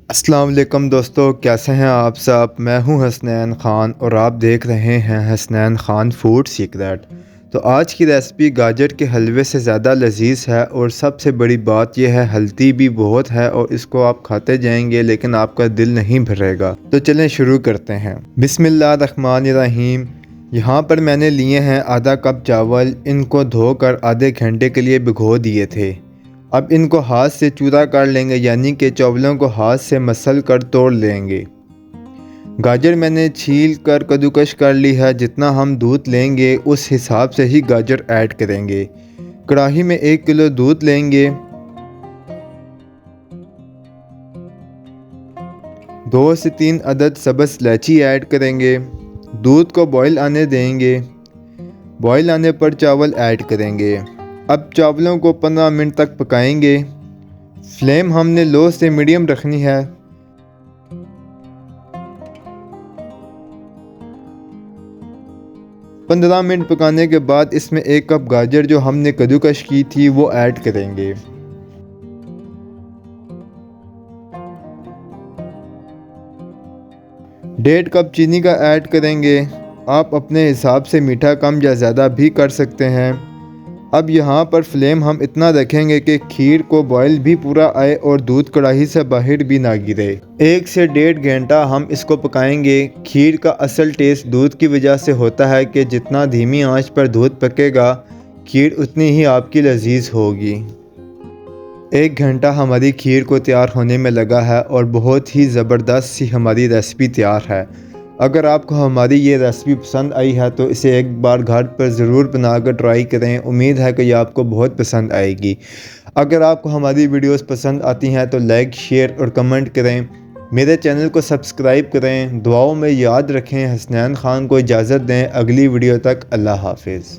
अस्सलाम वालेकुम दोस्तों, कैसे हैं आप सब। मैं हूं हसनैन ख़ान और आप देख रहे हैं हसनैन ख़ान फूड सीक्रेट। तो आज की रेसिपी गाजर के हलवे से ज़्यादा लजीज है और सबसे बड़ी बात यह है हेल्दी भी बहुत है और इसको आप खाते जाएंगे लेकिन आपका दिल नहीं भरेगा। तो चलें शुरू करते हैं। बिस्मिल्लाहिर्रहमानिर्रहीम। यहाँ पर मैंने लिए हैं आधा कप चावल। इनको धोकर आधे घंटे के लिए भिगो दिए थे। अब इनको हाथ से चूरा कर लेंगे, यानी कि चावलों को हाथ से मसल कर तोड़ लेंगे। गाजर मैंने छील कर कद्दूकश कर ली है। जितना हम दूध लेंगे उस हिसाब से ही गाजर ऐड करेंगे। कढ़ाई में 1 किलो दूध लेंगे। 2 से 3 अदद सब्ज़ इलायची ऐड करेंगे। दूध को बॉईल आने देंगे। बॉईल आने पर चावल ऐड करेंगे। अब चावलों को 15 मिनट तक पकाएंगे। फ्लेम हमने लो से मीडियम रखनी है। पंद्रह मिनट पकाने के बाद इसमें 1 कप गाजर जो हमने कद्दूकश की थी वो ऐड करेंगे। डेढ़ कप चीनी का ऐड करेंगे। आप अपने हिसाब से मीठा कम या ज़्यादा भी कर सकते हैं। अब यहाँ पर फ्लेम हम इतना रखेंगे कि खीर को बॉयल भी पूरा आए और दूध कढ़ाई से बाहर भी ना गिरे। 1 से 1.5 घंटा हम इसको पकाएंगे। खीर का असल टेस्ट दूध की वजह से होता है कि जितना धीमी आंच पर दूध पकेगा खीर उतनी ही आपकी लजीज होगी। 1 घंटा हमारी खीर को तैयार होने में लगा है और बहुत ही ज़बरदस्त सी हमारी रेसिपी तैयार है। अगर आपको हमारी ये रेसिपी पसंद आई है तो इसे एक बार घर पर ज़रूर बनाकर ट्राई करें। उम्मीद है कि ये आपको बहुत पसंद आएगी। अगर आपको हमारी वीडियोस पसंद आती हैं तो लाइक, शेयर और कमेंट करें। मेरे चैनल को सब्सक्राइब करें। दुआओं में याद रखें। हसनैन ख़ान को इजाज़त दें। अगली वीडियो तक अल्लाह हाफिज़।